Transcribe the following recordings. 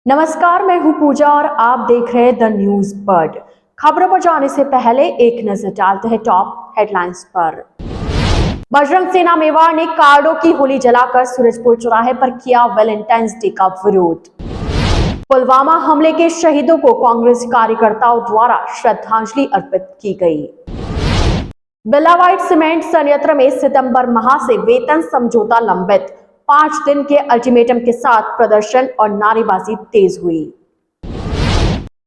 नमस्कार, मैं हूं पूजा और आप देख रहे हैं द न्यूज बर्ड। खबरों पर जाने से पहले एक नजर डालते हैं टॉप हेडलाइंस पर। बजरंग सेना मेवाड़ ने कार्डो की होली जलाकर सूरजपुर चौराहे पर किया वैलेंटाइंस डे का विरोध। पुलवामा हमले के शहीदों को कांग्रेस कार्यकर्ताओं द्वारा श्रद्धांजलि अर्पित की गई। बिलावाइट सीमेंट संयंत्र में सितंबर माह से वेतन समझौता लंबित, 5 दिन के अल्टीमेटम के साथ प्रदर्शन और नारेबाजी तेज हुई।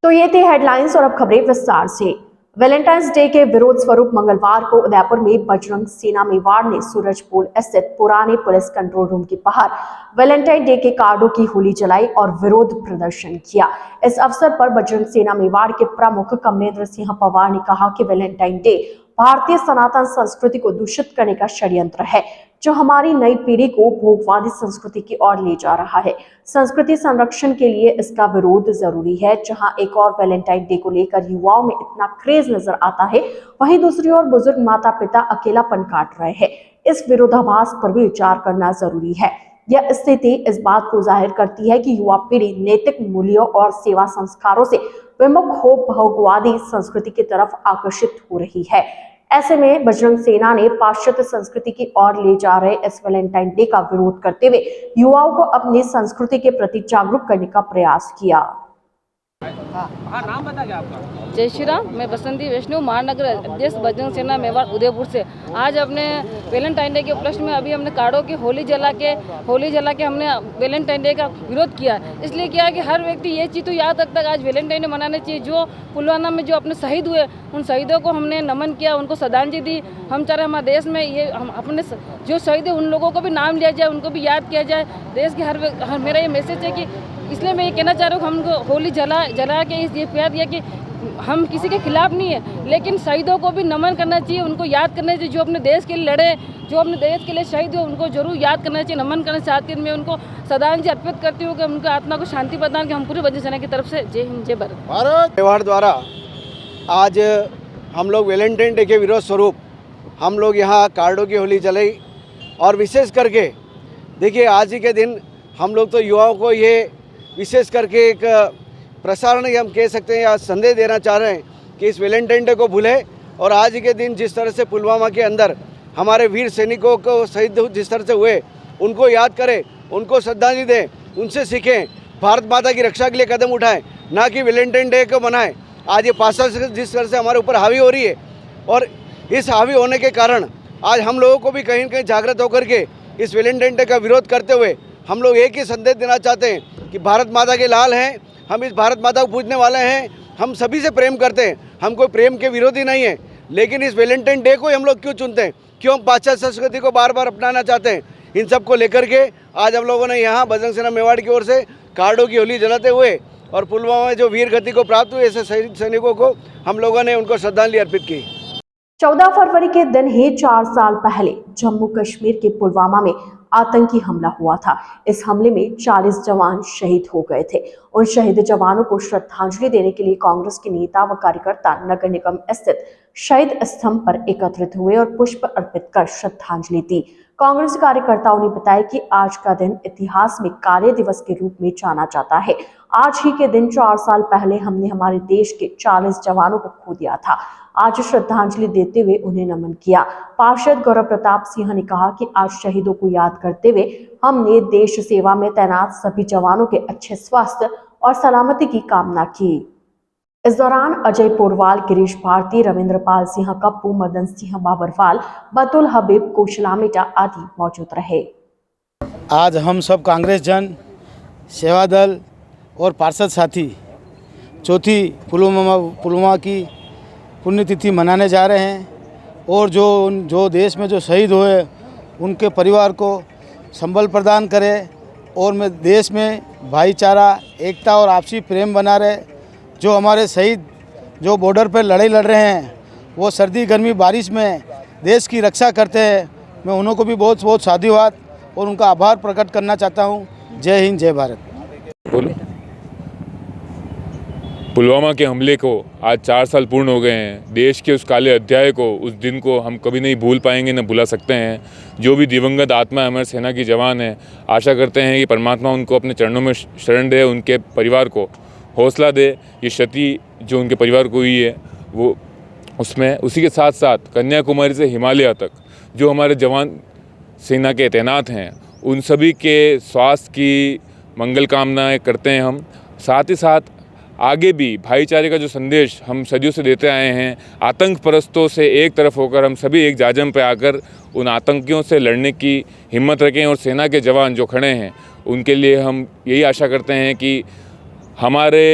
तो ये थे हेडलाइंस और अब खबरें विस्तार से। वैलेंटाइंस डे के विरोध स्वरूप मंगलवार को उदयपुर में बजरंग सेना मेवाड़ ने सूरजपुर स्थित पुराने पुलिस कंट्रोल रूम के बाहर वैलेंटाइन डे के कार्डों की होली जलाई और विरोध प्रदर्शन किया। इस अवसर पर बजरंग सेना मेवाड़ के प्रमुख कमलेंद्र सिंह पवार ने कहा कि वैलेंटाइन डे भारतीय सनातन संस्कृति को दूषित करने का षड्यंत्र है, जो हमारी नई पीढ़ी को भोगवादी संस्कृति की ओर ले जा रहा है। संस्कृति संरक्षण के लिए इसका विरोध जरूरी है। जहां एक और वैलेंटाइन डे को लेकर युवाओं में इतना क्रेज नजर आता है, वहीं दूसरी ओर बुजुर्ग माता पिता अकेलापन काट रहे हैं। इस विरोधाभास पर भी विचार करना जरूरी है। यह स्थिति इस बात को जाहिर करती है कि युवा पीढ़ी नैतिक मूल्यों और सेवा संस्कारों से विमुख हो भोगवादी संस्कृति की तरफ आकर्षित हो रही है। ऐसे में बजरंग सेना ने पाश्चात्य संस्कृति की ओर ले जा रहे इस वैलेंटाइन डे का विरोध करते हुए युवाओं को अपनी संस्कृति के प्रति जागरूक करने का प्रयास किया। हाँ, नाम बताइए आपका। जय श्री राम। मैं बसंती वैष्णव महानगर अध्यक्ष बजरंग सेना मेवाड़ उदयपुर से। आज अपने वैलेंटाइन डे के उपलक्ष्य में अभी हमने कार्डों की होली जला के हमने वैलेंटाइन डे का विरोध किया। इसलिए किया कि हर व्यक्ति ये चीज़ तो याद रखता है आज वैलेंटाइन डे मनाना चाहिए। जो पुलवामा में जो अपने शहीद हुए उन शहीदों को हमने नमन किया, उनको श्रद्धांजलि दी। हम चाह रहे हमारे देश में ये हम अपने जो शहीद है उन लोगों को भी नाम लिया जाए, उनको भी याद किया जाए। देश के हर मेरा ये मैसेज है कि इसलिए मैं ये कहना चाह रहा हूँ कि हमको होली जला के ये प्यार दिया कि हम किसी के खिलाफ नहीं है, लेकिन शहीदों को भी नमन करना चाहिए, उनको याद करना चाहिए। जो अपने देश के लिए लड़े, जो अपने देश के लिए शहीद हुए, उनको जरूर याद करना चाहिए, नमन करना चाहती हूँ। मैं उनको श्रद्धांजलि अर्पित करती हूँ कि उनकी आत्मा को शांति प्रदान कि हम पूरी बजरंग सेना की तरफ से जय हिंद जय भारत। मेवाड़ द्वारा आज हम लोग वैलेंटाइन डे के विरोध स्वरूप हम लोग यहाँ कार्डों की होली जलाई। और विशेष करके देखिए आज ही के दिन हम लोग तो युवाओं को ये विशेष करके एक प्रसारण हम कह सकते हैं या संदेश देना चाह रहे हैं कि इस वैलेंटाइन डे को भूलें और आज के दिन जिस तरह से पुलवामा के अंदर हमारे वीर सैनिकों को शहीद जिस तरह से हुए उनको याद करें, उनको श्रद्धांजलि दें, उनसे सीखें, भारत माता की रक्षा के लिए कदम उठाएं, ना कि वैलेंटाइन डे को मनाएं। आज ये पाश्चात्य जिस तरह से हमारे ऊपर हावी हो रही है और इस हावी होने के कारण आज हम लोगों को भी कहीं न कहीं जागृत होकर के इस वैलेंटाइन डे का विरोध करते हुए हम लोग एक ही संदेश देना चाहते हैं कि भारत माता के लाल हैं, हम इस भारत माता को पूजने वाले हैं, हम सभी से प्रेम करते हैं, हम कोई प्रेम के विरोधी नहीं हैं। लेकिन इस वैलेंटाइन डे को हम लोग क्यों चुनते हैं, क्यों हम पाश्चात्य संस्कृति को बार बार अपनाना चाहते हैं? इन सब को लेकर के आज हम लोगों ने यहाँ बजरंग सेना मेवाड़ की ओर से कार्डों की होली जलाते हुए और पुलवामा में जो वीर गति को प्राप्त हुए ऐसे शहीद सैनिकों को हम लोगों ने उनको श्रद्धांजलि अर्पित की। 14 फरवरी के दिन ही 4 साल पहले जम्मू कश्मीर के पुलवामा में आतंकी हमला हुआ था। इस हमले में 40 जवान शहीद हो गए थे। उन शहीद जवानों को श्रद्धांजलि देने के लिए कांग्रेस के नेता व कार्यकर्ता नगर निगम स्थित शहीद स्तंभ पर एकत्रित हुए और पुष्प अर्पित कर श्रद्धांजलि दी। कांग्रेस कार्यकर्ताओं ने बताया कि आज का दिन इतिहास में काले दिवस के रूप में जाना जाता है। आज ही के दिन 4 साल पहले हमने हमारे देश के 40 जवानों को खो दिया था। आज श्रद्धांजलि देते हुए उन्हें नमन किया। पार्षद गौरव प्रताप सिंह ने कहा कि आज शहीदों को याद करते हुए हमने देश सेवा में तैनात सभी जवानों के अच्छे स्वास्थ्य और सलामती की कामना की। इस दौरान अजय पोरवाल, गिरीश भारती, रविंद्र पाल सिंह कप्पू, मदन सिंह बाबरवाल, बतुल हबीब, कोशला मेटा आदि मौजूद रहे। आज हम सब कांग्रेस जन, सेवा दल और पार्षद साथी चौथी पुलवामा की पुण्यतिथि मनाने जा रहे हैं और जो देश में जो शहीद हुए उनके परिवार को संबल प्रदान करें और मैं देश में भाईचारा, एकता और आपसी प्रेम बना रहे। जो हमारे शहीद जो बॉर्डर पर लड़ाई लड़ रहे हैं वो सर्दी गर्मी बारिश में देश की रक्षा करते हैं, मैं उनको भी बहुत बहुत साधुवाद और उनका आभार प्रकट करना चाहता हूँ। जय हिंद जय भारत। पुलवामा के हमले को आज 4 साल पूर्ण हो गए हैं। देश के उस काले अध्याय को, उस दिन को हम कभी नहीं भूल पाएंगे, न भुला सकते हैं। जो भी दिवंगत आत्मा हमारे सेना की जवान है, आशा करते हैं कि परमात्मा उनको अपने चरणों में शरण दे, उनके परिवार को हौसला दे। ये क्षति जो उनके परिवार को हुई है वो उसमें, उसी के साथ साथ कन्याकुमारी से हिमालय तक जो हमारे जवान सेना के तैनात हैं, उन सभी के स्वास्थ्य की मंगल कामनाएं करते हैं हम। साथ ही साथ आगे भी भाईचारे का जो संदेश हम सदियों से देते आए हैं, आतंक परस्तों से एक तरफ होकर हम सभी एक जाजम पे आकर उन आतंकियों से लड़ने की हिम्मत रखें। और सेना के जवान जो खड़े हैं उनके लिए हम यही आशा करते हैं कि हमारे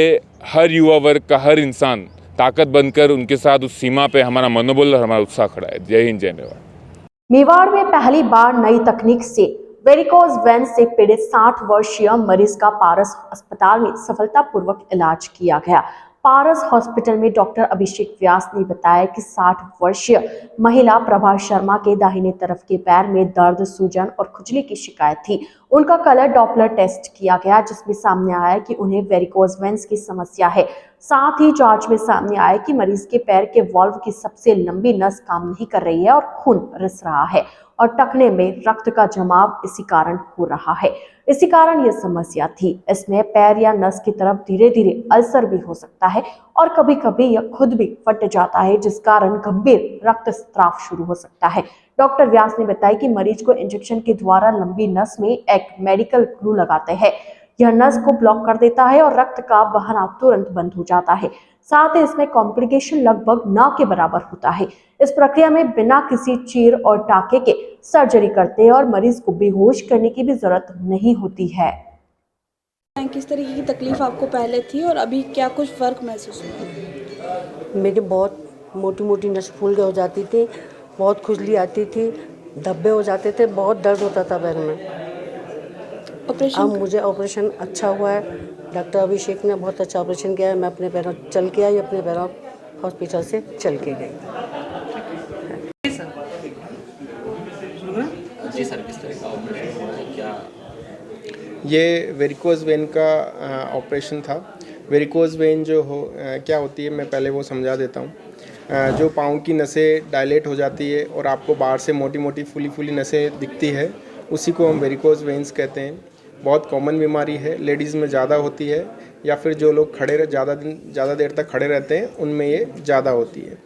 हर युवा वर्ग का हर इंसान ताकत बनकर उनके साथ उस सीमा पे हमारा मनोबल और हमारा उत्साह खड़ा है। जय हिंद, जय मेवाड़। मेवाड़ में पहली बार नई तकनीक से वेरिकोज वेन से पीड़ित 60 वर्षीय मरीज का पारस अस्पताल में सफलतापूर्वक इलाज किया गया। पारस हॉस्पिटल में डॉक्टर अभिषेक व्यास ने बताया कि 60 वर्षीय महिला प्रभा शर्मा के दाहिने तरफ के पैर में दर्द, सूजन और खुजली की शिकायत थी। उनका कलर डॉपलर टेस्ट किया गया, जिसमें सामने आया कि उन्हें वेरिकोज वेन्स की समस्या है। साथ ही जांच में सामने आया कि मरीज के पैर के वॉल्व की सबसे लंबी नस काम नहीं कर रही है और खून रिस रहा है और टखने में रक्त का जमाव इसी कारण हो रहा है। इसी कारण यह समस्या थी। इसमें पैर या नस की तरफ धीरे धीरे अल्सर भी हो सकता है और कभी कभी यह खुद भी फट जाता है, जिस कारण गंभीर रक्तस्राव शुरू हो सकता है। डॉक्टर व्यास ने बताया कि मरीज को इंजेक्शन के द्वारा लंबी नस में एक मेडिकल ग्लू लगाते हैं। यह नस को ब्लॉक कर देता है और रक्त का बहना तुरंत बंद हो जाता है। साथ ही इसमें कॉम्प्लिकेशन लगभग न के बराबर होता है। इस प्रक्रिया में बिना किसी चीर और टाके के सर्जरी करते हैं और मरीज को बेहोश करने की भी जरूरत नहीं होती है। किस तरीके की तकलीफ आपको पहले थी और अभी क्या कुछ फर्क महसूस हुआ? मेरी बहुत मोटी मोटी नस फूल हो जाती थी, बहुत खुजली आती थी, धब्बे हो जाते थे, बहुत दर्द होता था पैर में। अब मुझे ऑपरेशन अच्छा हुआ है। डॉक्टर अभिषेक ने बहुत अच्छा ऑपरेशन किया है। मैं अपने पैरों चल के आई, अपने पैरों हॉस्पिटल से चल के गई। जी सर, किस तरह का ऑपरेशन हुआ है, क्या? ये वेरिकोज वेन का ऑपरेशन था। वेरिकोज वेन जो क्या होती है, मैं पहले वो समझा देता हूँ। जो पाँव की नसें डायलेट हो जाती है और आपको बाहर से मोटी मोटी फूली फूली नसें दिखती है, उसी को हम वेरिकोज वेन्स कहते हैं। बहुत कॉमन बीमारी है, लेडीज़ में ज़्यादा होती है या फिर जो लोग ज़्यादा देर तक खड़े रहते हैं उनमें ये ज़्यादा होती है।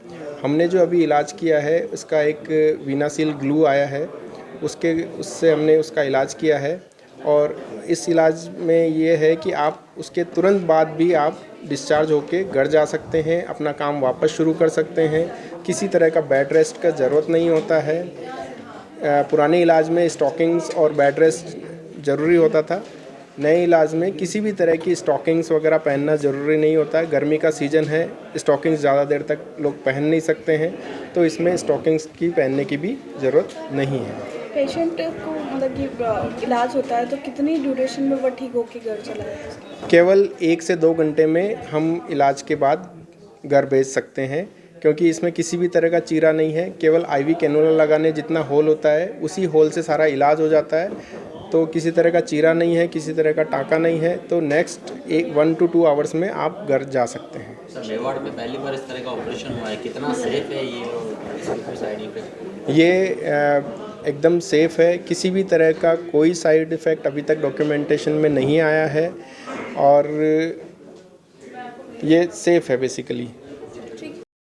हमने जो अभी इलाज किया है उसका एक वीनासील ग्लू आया है, उससे हमने उसका इलाज किया है। और इस इलाज में ये है कि आप उसके तुरंत बाद भी आप डिस्चार्ज होके घर जा सकते हैं, अपना काम वापस शुरू कर सकते हैं। किसी तरह का बेड रेस्ट का ज़रूरत नहीं होता है। पुराने इलाज में स्टॉकिंग्स और बेड रेस्ट ज़रूरी होता था। नए इलाज में किसी भी तरह की स्टॉकिंग्स वगैरह पहनना ज़रूरी नहीं होता है। गर्मी का सीज़न है, स्टॉकिंग्स ज़्यादा देर तक लोग पहन नहीं सकते हैं, तो इसमें स्टॉकिंग्स की पहनने की भी ज़रूरत नहीं है। पेशेंट को मतलब कि इलाज होता है तो कितनी ड्यूरेशन में वो ठीक होकर घर चला जाता है? केवल 1 से 2 घंटे में हम इलाज के बाद घर भेज सकते हैं, क्योंकि इसमें किसी भी तरह का चीरा नहीं है। केवल आईवी कैनुला लगाने जितना होल होता है, उसी होल से सारा इलाज हो जाता है। तो किसी तरह का चीरा नहीं है, किसी तरह का टाँका नहीं है। तो नेक्स्ट 1 to 2 आवर्स में आप घर जा सकते हैं। सर, मेवाड़ में पहली बार इस तरह का ऑपरेशन हुआ है, कितना सेफ है ये और इसकी कोई साइड इफेक्ट? ये एकदम सेफ़ है। किसी भी तरह का कोई साइड इफ़ेक्ट अभी तक डॉक्यूमेंटेशन में नहीं आया है और ये सेफ़ है बेसिकली।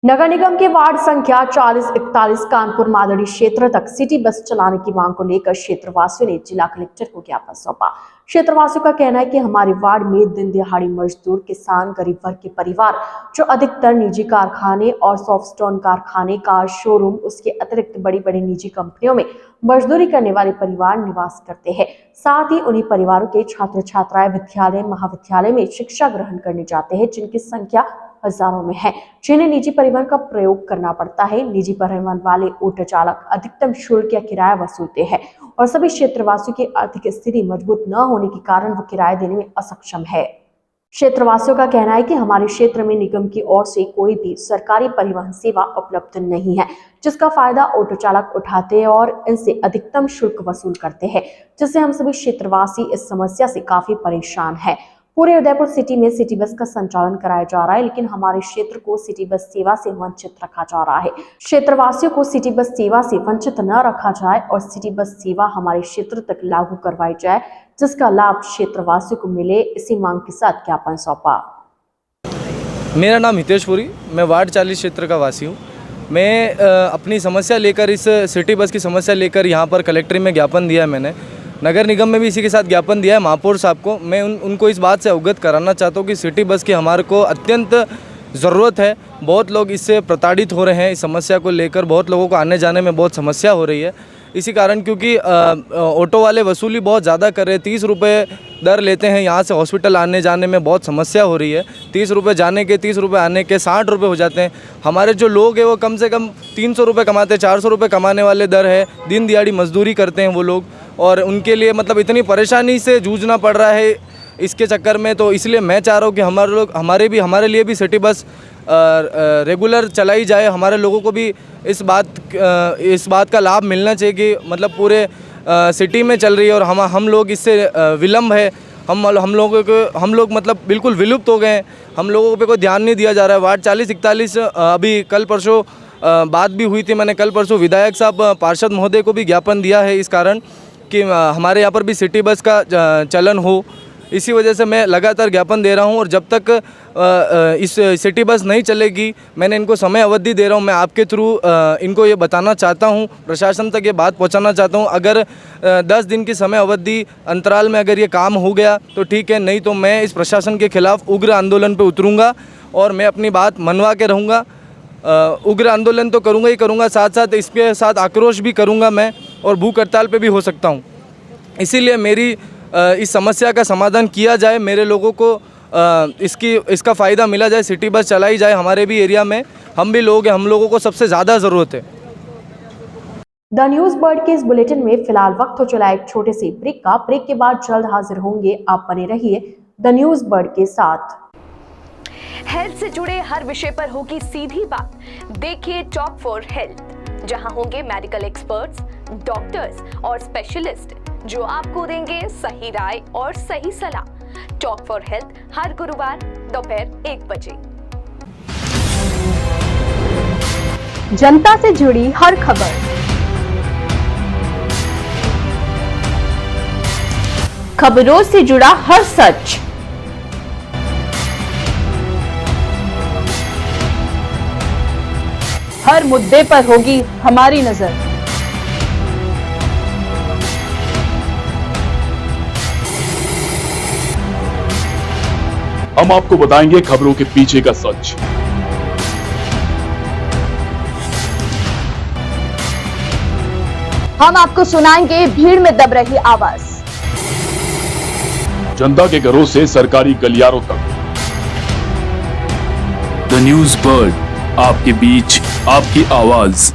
नगर निगम के वार्ड संख्या 4041 कानपुर मादड़ी क्षेत्र तक सिटी बस चलाने की मांग को लेकर क्षेत्रवासियों ने जिला कलेक्टर को ज्ञापन सौंपा। क्षेत्रवासियों का कहना है कि हमारे वार्ड में दिन दिहाड़ी मजदूर, किसान, गरीब वर्ग के परिवार जो अधिकतर निजी कारखाने और सॉफ्टस्टोन कारखाने, कार शोरूम, उसके अतिरिक्त बड़ी बड़ी निजी कंपनियों में मजदूरी करने वाले परिवार निवास करते हैं। साथ ही उन्हीं परिवारों के छात्र छात्राएं विद्यालय महाविद्यालय में शिक्षा ग्रहण करने जाते हैं, जिनकी संख्या हजारों में है, जिन्हें निजी परिवहन का प्रयोग करना पड़ता है। निजी परिवहन वाले ऑटो चालक अधिकतम शुल्क या किराया वसूलते हैं और सभी क्षेत्रवासियों की आर्थिक स्थिति मजबूत न होने के कारण वो किराया देने में असक्षम है। क्षेत्रवासियों का कहना है कि हमारे क्षेत्र में निगम की ओर से कोई भी सरकारी परिवहन सेवा उपलब्ध नहीं है, जिसका फायदा ऑटो चालक उठाते हैं और इनसे अधिकतम शुल्क वसूल करते हैं, जिससे हम सभी क्षेत्रवासी इस समस्या से काफी परेशान हैं। पूरे उदयपुर सिटी में सिटी बस का संचालन कराया जा रहा है, लेकिन हमारे क्षेत्र को सिटी बस सेवा से वंचित रखा जा रहा है। क्षेत्रवासियों को सिटी बस सेवा से वंचित न रखा जाए और सिटी बस सेवा हमारे क्षेत्र तक लागू करवाई जाए, जिसका लाभ क्षेत्रवासियों को मिले, इसी मांग के साथ ज्ञापन सौंपा। मेरा नाम हितेश पुरी, मैं वार्ड 40 क्षेत्र का वासी हूँ। मैं अपनी समस्या लेकर, इस सिटी बस की समस्या लेकर यहाँ पर कलेक्ट्री में ज्ञापन दिया है। मैंने नगर निगम में भी इसी के साथ ज्ञापन दिया है महापौर साहब को। मैं उनको इस बात से अवगत कराना चाहता हूँ कि सिटी बस की हमारे को अत्यंत ज़रूरत है। बहुत लोग इससे प्रताड़ित हो रहे हैं। इस समस्या को लेकर बहुत लोगों को आने जाने में बहुत समस्या हो रही है। इसी कारण क्योंकि ऑटो वाले वसूली बहुत ज़्यादा कर रहे हैं। 30 रुपये दर लेते हैं। यहाँ से हॉस्पिटल आने जाने में बहुत समस्या हो रही है। 30 रुपये जाने के, 30 रुपये आने के, 60 रुपये हो जाते हैं। हमारे जो लोग हैं वो कम से कम 300 रुपये कमाते हैं। 400 रुपये कमाने वाले दर है। दिन दिहाड़ी मजदूरी करते हैं वो लोग, और उनके लिए मतलब इतनी परेशानी से जूझना पड़ रहा है इसके चक्कर में। तो इसलिए मैं चाह रहा हूँ कि हमारे लिए भी सिटी बस रेगुलर चलाई जाए। हमारे लोगों को भी इस बात का लाभ मिलना चाहिए कि मतलब पूरे सिटी में चल रही है और हम लोग इससे विलम्ब है। हम लोग मतलब बिल्कुल विलुप्त हो गए हैं। हम लोगों पे कोई ध्यान नहीं दिया जा रहा है। वार्ड 40-41 अभी कल परसों बात भी हुई थी। मैंने कल परसों विधायक साहब पार्षद महोदय को भी ज्ञापन दिया है इस कारण कि हमारे यहाँ पर भी सिटी बस का चलन हो। इसी वजह से मैं लगातार ज्ञापन दे रहा हूँ, और जब तक इस सिटी बस नहीं चलेगी, मैंने इनको समय अवधि दे रहा हूँ। मैं आपके थ्रू इनको ये बताना चाहता हूँ, प्रशासन तक ये बात पहुँचाना चाहता हूँ। अगर 10 दिन की समय अवधि अंतराल में अगर ये काम हो गया तो ठीक है, नहीं तो मैं इस प्रशासन के खिलाफ उग्र आंदोलन पर उतरूँगा और मैं अपनी बात मनवा के रहूँगा। उग्र आंदोलन तो करूँगा ही करूँगा, साथ साथ इसके साथ आक्रोश भी करूँगा मैं, और भूख हड़ताल पे भी हो सकता हूँ। इसीलिए मेरी इस समस्या का समाधान किया जाए, मेरे लोगों को इसका फ़ायदा मिला जाए, सिटी बस चलाई जाए हमारे भी एरिया में। हम भी लोग हैं, हम लोगों को सबसे ज़्यादा ज़रूरत है। द न्यूज़ बर्ड के इस बुलेटिन में फिलहाल वक्त हो चला एक छोटे से ब्रेक का। ब्रेक के बाद जल्द हाजिर होंगे। आप बने रहिए द न्यूज़ बर्ड के साथ। हेल्थ से जुड़े हर विषय पर होगी सीधी बात। देखिए टॉक फॉर हेल्थ, जहां होंगे मेडिकल एक्सपर्ट्स, डॉक्टर्स और स्पेशलिस्ट जो आपको देंगे सही राय और सही सलाह। टॉक फॉर हेल्थ हर गुरुवार दोपहर 1 बजे। जनता से जुड़ी हर खबर, खबरों से जुड़ा हर सच, हर मुद्दे पर होगी हमारी नजर। हम आपको बताएंगे खबरों के पीछे का सच। हम आपको सुनाएंगे भीड़ में दब रही आवाज, जनता के घरों से सरकारी गलियारों तक। द न्यूज़ बर्ड, आपके बीच, आपकी आवाज।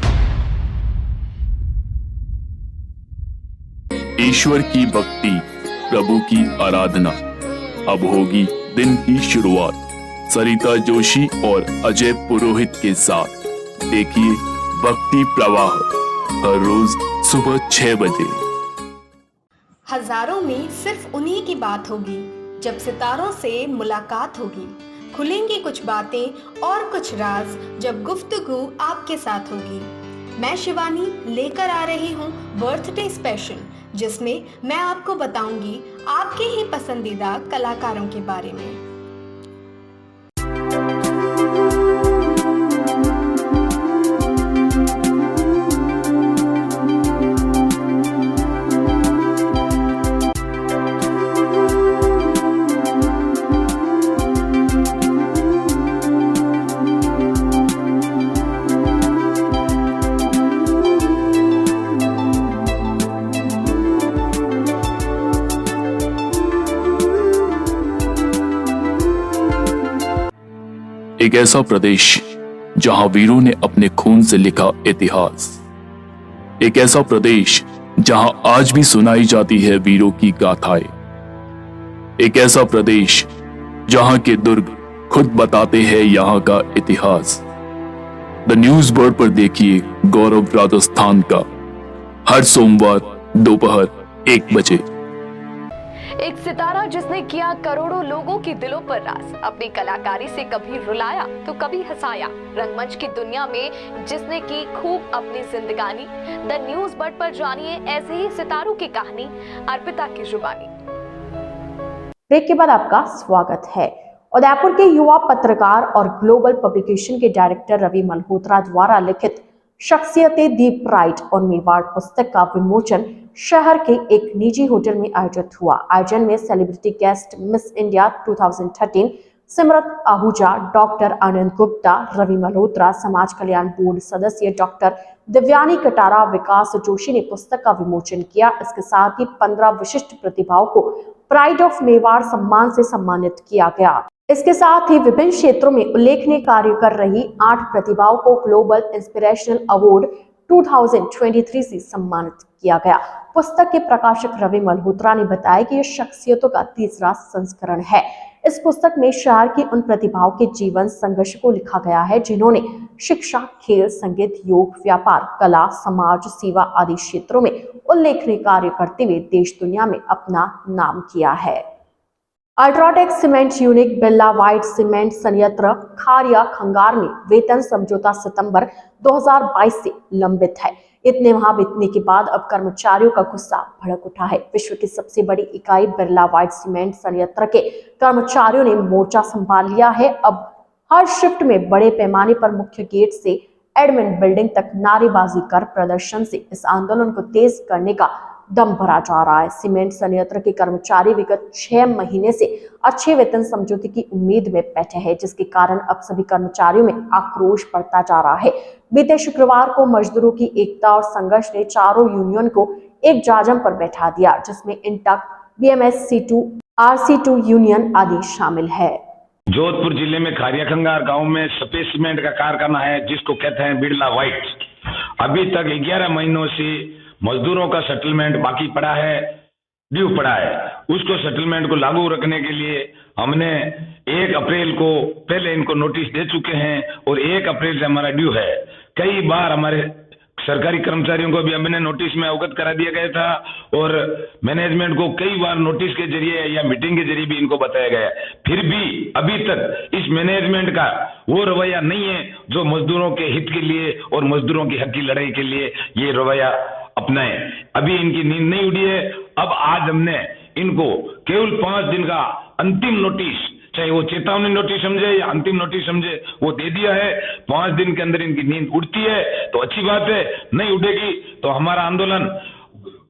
ईश्वर की भक्ति, प्रभु की आराधना, अब होगी दिन की शुरुआत सरिता जोशी और अजय पुरोहित के साथ। देखिए भक्ति प्रवाह हर रोज सुबह 6 बजे। हजारों में सिर्फ उन्हीं की बात होगी जब सितारों से मुलाकात होगी। खुलेंगी कुछ बातें और कुछ राज जब गुफ्तगू आपके साथ होगी। मैं शिवानी लेकर आ रही हूँ बर्थडे स्पेशल, जिसमें मैं आपको बताऊंगी आपके ही पसंदीदा कलाकारों के बारे में। एक ऐसा प्रदेश जहां वीरों ने अपने खून से लिखा इतिहास। एक ऐसा प्रदेश जहां आज भी सुनाई जाती है वीरों की गाथाएं। एक ऐसा प्रदेश जहां के दुर्ग खुद बताते हैं यहां का इतिहास। द न्यूज़ बर्ड पर देखिए गौरव राजस्थान का हर सोमवार दोपहर 1 बजे। एक सितारा जिसने किया करोड़ों लोगों के दिलों पर राज, अपनी कलाकारी से कभी रुलाया तो कभी हंसाया, रंगमंच की दुनिया में जिसने की खूब अपनी जिंदगानी। द न्यूज बर्ड पर जानिए ऐसे ही सितारों की कहानी, अर्पिता की जुबानी। ब्रेक के बाद आपका स्वागत है। उदयपुर के युवा पत्रकार और ग्लोबल पब्लिकेशन के डायरेक्टर रवि मल्होत्रा द्वारा लिखित शख्सियतें दी प्राइड और मेवाड़ पुस्तक का विमोचन शहर के एक निजी होटल में आयोजित हुआ। आयोजन में celebrity guest miss India 2013 Simrat Ahuja, doctor Anand Gupta, Ravi Malhotra, समाज कल्याण बोर्ड सदस्य डॉक्टर दिव्यानी कटारा, विकास जोशी ने पुस्तक का विमोचन किया। इसके साथ ही 15 विशिष्ट प्रतिभाओं को प्राइड ऑफ मेवाड़ सम्मान से सम्मानित किया गया। इसके साथ ही विभिन्न क्षेत्रों में उल्लेखनीय कार्य कर रही 8 प्रतिभाओं को ग्लोबल इंस्पिरेशनल अवार्ड 2023 से सम्मानित किया गया। पुस्तक के प्रकाशक रवि मल्होत्रा ने बताया कि यह शख्सियतों का तीसरा संस्करण है। इस पुस्तक में शहर की उन प्रतिभाओं के जीवन संघर्ष को लिखा गया है जिन्होंने शिक्षा, खेल, संगीत, योग, व्यापार, कला, समाज सेवा आदि क्षेत्रों में उल्लेखनीय कार्य करते हुए देश दुनिया में अपना नाम किया है। UltraTech cement unit Birla white cement संयंत्र खारिया खंगार में वेतन समझौता सितंबर 2022 से लंबित है। इतने माह बीतने के बाद अब कर्मचारियों का गुस्सा भड़क उठा है। विश्व की सबसे बड़ी इकाई बिरला व्हाइट सीमेंट संयंत्र के कर्मचारियों ने मोर्चा संभाल लिया है। अब हर शिफ्ट में बड़े पैमाने पर मुख्य गेट से एडमिन बिल्डिंग तक नारेबाजी कर प्रदर्शन से इस आंदोलन को तेज करने का दम भरा जा रहा है। सीमेंट संयंत्र के कर्मचारी विगत 6 महीने से अच्छे वेतन समझौते की उम्मीद में बैठे हैं, जिसके कारण अब सभी कर्मचारियों में आक्रोश बढ़ता जा रहा है। बीते शुक्रवार को मजदूरों की एकता और संघर्ष ने चारों यूनियन को एक जाजम पर बैठा दिया, जिसमें INTUC, BMS, C2, RC2 union आदि शामिल है। जोधपुर जिले में खारिया खंगार गांव में सफेद सीमेंट का कारखाना है जिसको कहते हैं बिरला व्हाइट। अभी तक 11 महीनों से मजदूरों का सेटलमेंट बाकी पड़ा है, ड्यू पड़ा है। उसको सेटलमेंट को लागू रखने के लिए हमने 1 अप्रैल को पहले इनको नोटिस दे चुके हैं और 1 अप्रैल से हमारा ड्यू है। कई बार हमारे सरकारी कर्मचारियों को भी हमने नोटिस में अवगत करा दिया गया था और मैनेजमेंट को कई बार नोटिस के जरिए या मीटिंग के जरिए भी इनको बताया गया। फिर भी अभी तक इस मैनेजमेंट का वो रवैया नहीं है जो मजदूरों के हित के लिए और मजदूरों की हक की लड़ाई के लिए ये रवैया अपनाए। अभी इनकी नींद नहीं उड़ी है। अब आज हमने इनको केवल 5 दिन का अंतिम नोटिस, चाहे वो चेतावनी नोटिस समझे या अंतिम नोटिस समझे, वो दे दिया है। 5 दिन के अंदर इनकी नींद उड़ती है तो अच्छी बात है, नहीं उड़ेगी तो हमारा आंदोलन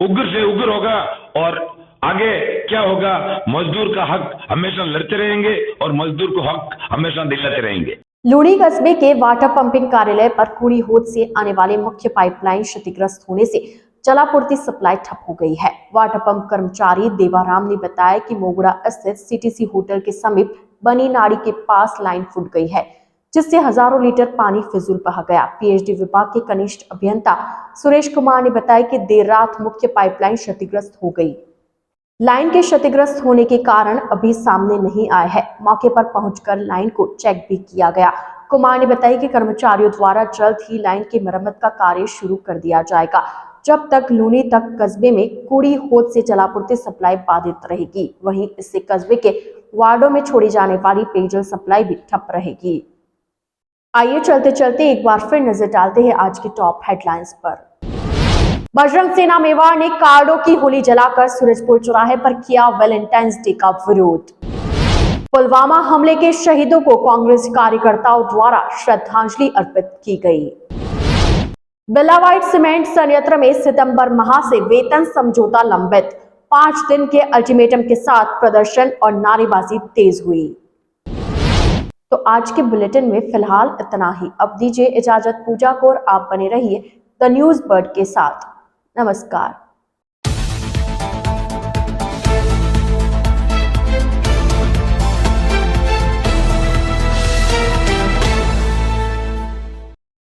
उग्र से उग्र होगा और आगे क्या होगा, मजदूर का हक हमेशा लड़ते रहेंगे और मजदूर को हक हमेशा दिलाते रहेंगे। लूणी कस्बे के वाटर पंपिंग कार्यालय पर कूड़ी होद से आने वाली मुख्य पाइपलाइन क्षतिग्रस्त होने से जलापूर्ति सप्लाई ठप हो गई है। वाटर पंप कर्मचारी देवाराम ने बताया कि मोगड़ा स्थित सीटीसी होटल के समीप बनी नाड़ी के पास लाइन फूट गई है, जिससे हजारों लीटर पानी फिजूल बहा गया। पीएचडी विभाग के कनिष्ठ अभियंता सुरेश कुमार ने बताया कि देर रात मुख्य पाइपलाइन क्षतिग्रस्त हो गई। लाइन के क्षतिग्रस्त होने के कारण अभी सामने नहीं आए हैं। मौके पर पहुंचकर लाइन को चेक भी किया गया। कुमार ने बताया कि कर्मचारियों द्वारा जल्द ही लाइन की मरम्मत का कार्य शुरू कर दिया जाएगा, जब तक लूनी तक कस्बे में कूड़ी होद से जलापूर्ति सप्लाई बाधित रहेगी। वहीं इससे कस्बे के वार्डों में छोड़ी जाने वाली पेयजल सप्लाई भी ठप रहेगी। आइए चलते चलते एक बार फिर नजर डालते हैं आज की टॉप हेडलाइंस पर। बजरंग सेना मेवाड़ ने कार्डो की होली जलाकर सूरजपुर चौराहे पर किया वैलेंटाइंस डे का विरोध। पुलवामा हमले के शहीदों को कांग्रेस कार्यकर्ताओं द्वारा श्रद्धांजलि अर्पित की गई। बिरला व्हाइट सीमेंट संयंत्र में सितंबर माह से वेतन समझौता लंबित, 5 दिन के अल्टीमेटम के साथ प्रदर्शन और नारेबाजी तेज हुई। तो आज के बुलेटिन में फिलहाल इतना ही। अब दीजिए इजाजत पूजा को और आप बने रहिए द न्यूज बर्ड के साथ। नमस्कार।